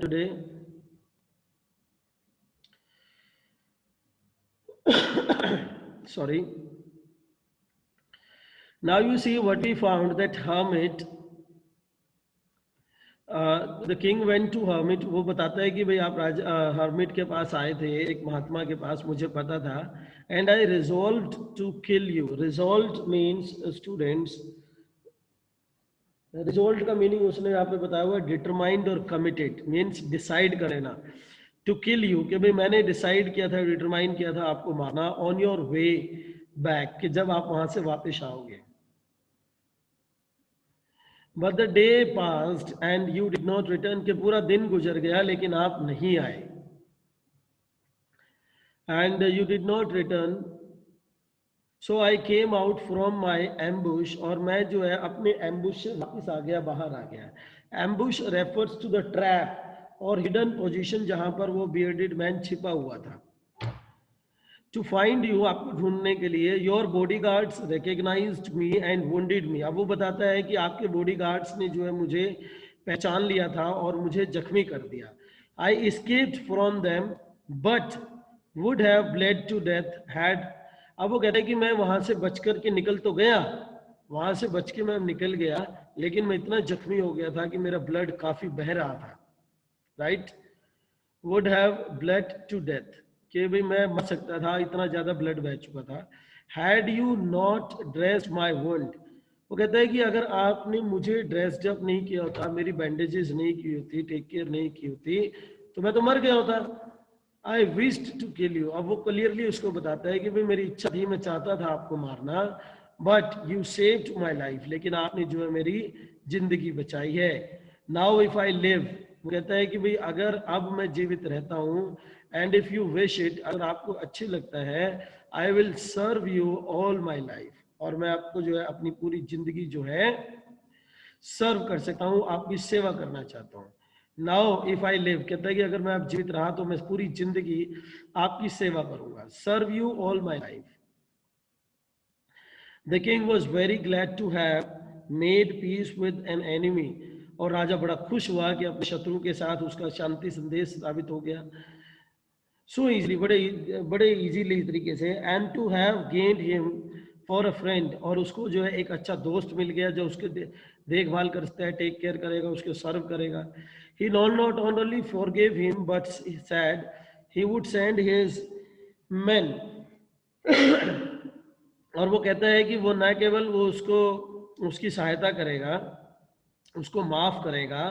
today. Sorry. Now you see what we found, that hermit, the king went to hermit. वो बताता है कि भाई आप हर्मिट के पास आए थे, एक महात्मा के पास, मुझे पता था. And I resolve to kill you. Resolve means students, resolve का मीनिंग उसने यहाँ पे बताया हुआ, डिटरमाइंड और कमिटेड, मीन्स डिसाइड कर लेना. टू किल यू, कि भाई मैंने डिसाइड किया था, डिटरमाइन किया था आपको मारना. ऑन योर वे बैक, कि जब आप वहां से वापस आओगे. But the day passed and you did not return, के पूरा दिन गुजर गया लेकिन आप नहीं आए. And you did not return, so I came out from my ambush, और मैं जो है अपने एम्बुश से वापस आ गया, बाहर आ गया. Ambush refers to the trap और हिडन पोजीशन जहां पर वो बियर्डेड मैन छिपा हुआ था. टू फाइंड यू, आपको ढूंढने के लिए. Your bodyguards recognised me and wounded me. अब वो बताता है कि आपके बॉडी गार्ड्स ने जो है मुझे पहचान लिया था और मुझे जख्मी कर दिया. I escaped from them but would have bled to death had. अब वो कहते हैं कि मैं वहां से बच कर के निकल तो गया, वहां से बच के मैं निकल गया, लेकिन मैं इतना जख्मी हो गया था कि मेरा ब्लड काफी बह रहा था. Right, would have blood to death, कि भाई मैं मर सकता था, इतना ज्यादा ब्लड बह चुका था. Had you not dressed my wound, वो कहता है कि अगर आपने मुझे ड्रेस्ड अप नहीं किया होता, मेरी बैंडेजेस नहीं की होती, टेक केयर नहीं की होती, तो मैं तो मर गया होता. I wished to kill you. अब वो क्लियरली उसको बताता है कि भाई मेरी इच्छा थी, मैं चाहता था आपको मारना, but you saved my life, लेकिन आपने जो है मेरी जिंदगी बचाई है. नाउ इफ आई लिव, वो कहता है कि भाई अगर अब मैं जीवित रहता हूँ, and if you wish it, अगर आपको अच्छी लगता है, I will serve you all my life, और मैं आपको जो है अपनी पूरी जिंदगी जो है सर्व कर सकता हूँ, आपकी सेवा करना चाहता हूँ. नाउ इफ आई लिव, कहता है कि अगर मैं अब जीवित रहा तो मैं पूरी जिंदगी आपकी सेवा करूंगा. Serve you all my life. The king was very glad to have made peace with an enemy, और राजा बड़ा खुश हुआ कि अपने शत्रु के साथ उसका शांति संदेश साबित हो गया. सो इजीली, बड़े बड़े इजीली तरीके से. And to have gained him for a friend, और उसको जो है एक अच्छा दोस्त मिल गया जो उसके देखभाल करता है, टेक केयर करेगा, उसको सर्व करेगा. He not only forgive him but said he would send his men. और वो कहता है कि वो न केवल वो उसको उसकी सहायता करेगा, उसको माफ करेगा,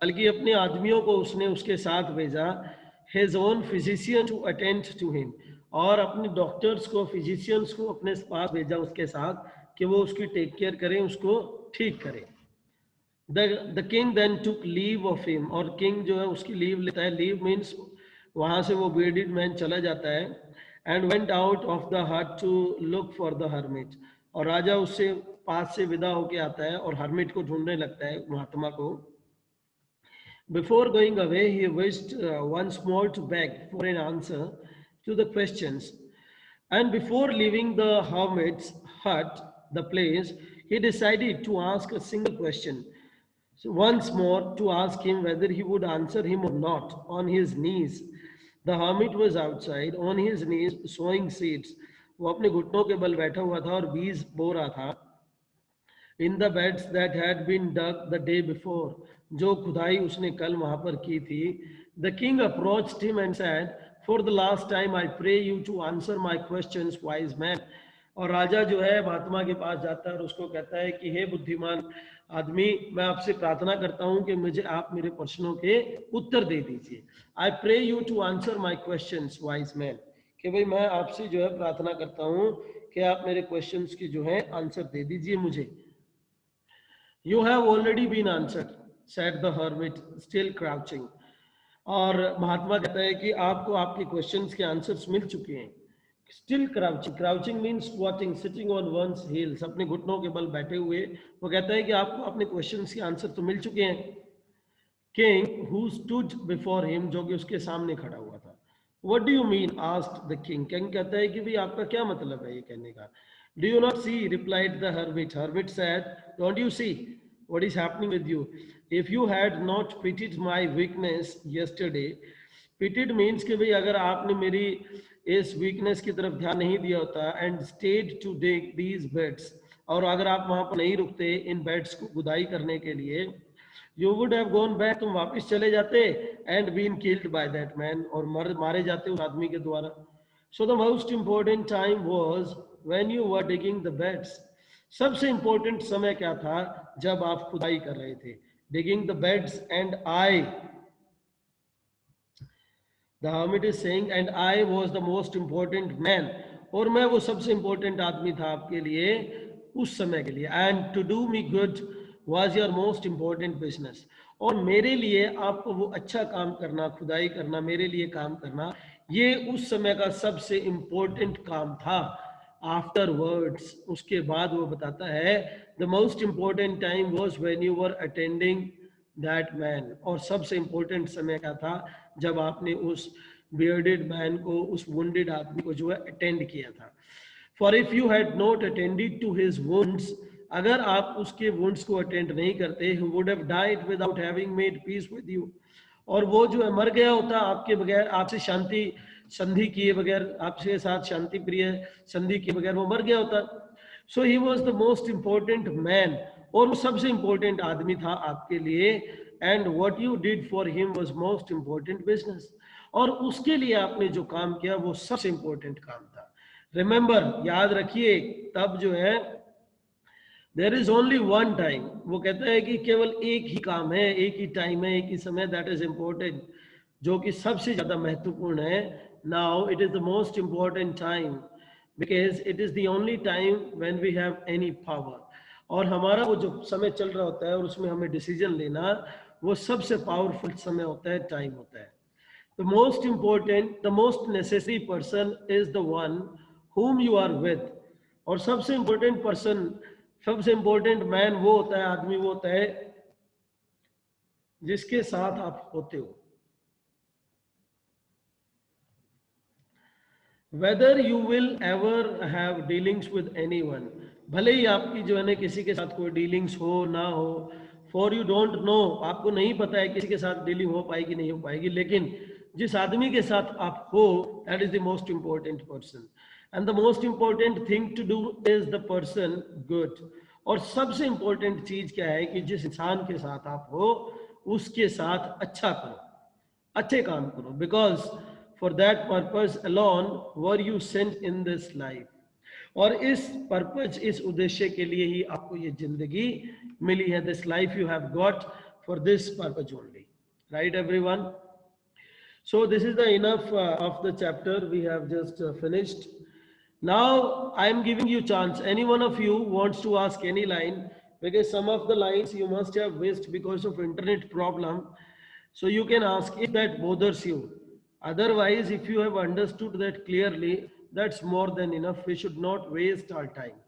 बल्कि अपने आदमियों को उसने उसके साथ भेजा. His own physician to attend to him, और अपने डॉक्टर्स को, फिजिशियंस को अपने पास भेजा उसके साथ, कि वो उसकी टेक केयर करें, उसको ठीक करें. The king then took leave of him, और किंग जो है उसकी लीव लेता है. लीव मीन्स वहां से वो bearded मैन चला जाता है. And went out of the hut to look for the hermit, और राजा उससे पास से विदा होके आता है और हर्मिट को ढूंढने लगता है, महात्मा को. Before going away, he wished once more to beg for an answer to the questions. And before leaving the hermit's hut, the place, he decided to ask a single question. So once more, to ask him whether he would answer him or not, on his knees. The hermit was outside, on his knees, sowing seeds. वो अपने घुटनों के बल बैठा हुआ था और बीज बो रहा था. In the beds that had been dug the day before, जो खुदाई उसने कल वहां पर की थी. The king approached him and said, for the last time I pray you to answer my questions wise man. और राजा जो है महात्मा के पास जाता है और उसको कहता है कि हे बुद्धिमान आदमी, मैं आपसे प्रार्थना करता हूं कि मुझे आप मेरे प्रश्नों के उत्तर दे दीजिए. I pray you to answer my questions wise man, कि भाई मैं आपसे जो है प्रार्थना करता हूं कि आप मेरे क्वेश्चंस की जो है आंसर दे दीजिए मुझे. You have already been answered, said the hermit, still crouching. और महात्मा कहता है कि आपको आपके क्वेश्चंस के आंसर्स मिल चुके हैं. Still crouching, crouching means squatting, sitting on one's heels, अपने घुटनों के बल बैठे हुए. वो कहता है कि आपको अपने क्वेश्चंस के आंसर तो मिल चुके हैं. King who stood before him, जो कि उसके सामने खड़ा हुआ था. What do you mean, asked the king. King कहता है कि भाई आपका क्या मतलब है ये कहने का. Do you not see, replied the hermit. Hermit said, don't you see what is happening with you. If you had not pitied my weakness yesterday, pitied means कि भाई अगर आपने मेरी इस वीकनेस की तरफ ध्यान नहीं दिया होता, and stayed to take these beds, और अगर आप वहां पर नहीं रुकते इन बेड्स को गुदाई करने के लिए, you would have gone back, तुम वापस चले जाते, and been killed by that man, और मारे जाते उस आदमी के द्वारा. So the most important time was when you were digging the beds. सबसे इंपॉर्टेंट समय क्या था? जब आप खुदाई कर रहे थे. Digging the beds, and I, the hermit is saying, and I was the most important man, और मैं वो सबसे important आदमी था आपके लिए उस समय के लिए. and to do me good was your most important business, और मेरे लिए आपको वो अच्छा काम करना, खुदाई करना, मेरे लिए काम करना, ये उस समय का सबसे important काम था. आफ्टरवर्ड्स, उसके बाद वो बताता है, the most important time was when you were attending that man, और सबसे इंपॉर्टेंट समय क्या था? जब आपने उस बियर्डेड मैन को, उस वुंडेड आदमी को जो है अटेंड किया था. For if you had not attended to his wounds, अगर आप उसके वुंड्स को अटेंड नहीं करते, he would have died without having made peace with you, और वो जो है मर गया होता आपके बगैर, आपसे शांति संधि किए बगैर, आपसे साथ शांति प्रिय संधि किए बगैर वो मर गया होता. So he was the most important man, और वो सबसे इंपॉर्टेंट आदमी था आपके लिए. And what you did for him was most important business, और उसके लिए आपने जो काम किया वो सबसे इंपॉर्टेंट काम था. रिमेंबर, याद रखिए, तब जो है there is only one time, वो कहता है कि केवल एक ही काम है, एक ही टाइम है, एक ही समय, दैट इज इंपॉर्टेंट, जो कि सबसे ज्यादा महत्वपूर्ण है. Now it is the most important time because it is the only time when we have any power, और हमारा वो जो समय चल रहा होता है और उसमें हमें डिसीजन लेना, वो सबसे पावरफुल समय होता है, टाइम होता है. The most important, the most necessary person is the one whom you are with, और सबसे इंपॉर्टेंट पर्सन, सबसे इंपॉर्टेंट मैन वो होता है, आदमी वो होता है जिसके साथ आप होते हो. Whether you will ever have dealings with anyone, भले ही आपकी जो है ना किसी के साथ कोई डीलिंग्स हो ना हो, फॉर यू डोंट नो, आपको नहीं पता है किसी के साथ डीलिंग हो पाएगी नहीं हो पाएगी, लेकिन जिस आदमी के साथ आप हो, that is the most important person. And the most important thing to do is the person good, और सबसे इंपॉर्टेंट चीज क्या है कि जिस इंसान के साथ आप हो उसके साथ अच्छा करो, अच्छे काम करो. Because for that purpose alone were you sent in this life, और इस पर्पज, इस उद्देश्य के लिए ही आपको ये जिंदगी मिली है. This life you have got for this purpose only, right everyone? So this is the enough of the chapter we have just finished. Now I am giving you chance. Any one of you wants to ask any line, because some of the lines you must have missed because of internet problem. So you can ask if that bothers you. Otherwise, if you have understood that clearly, that's more than enough. We should not waste our time.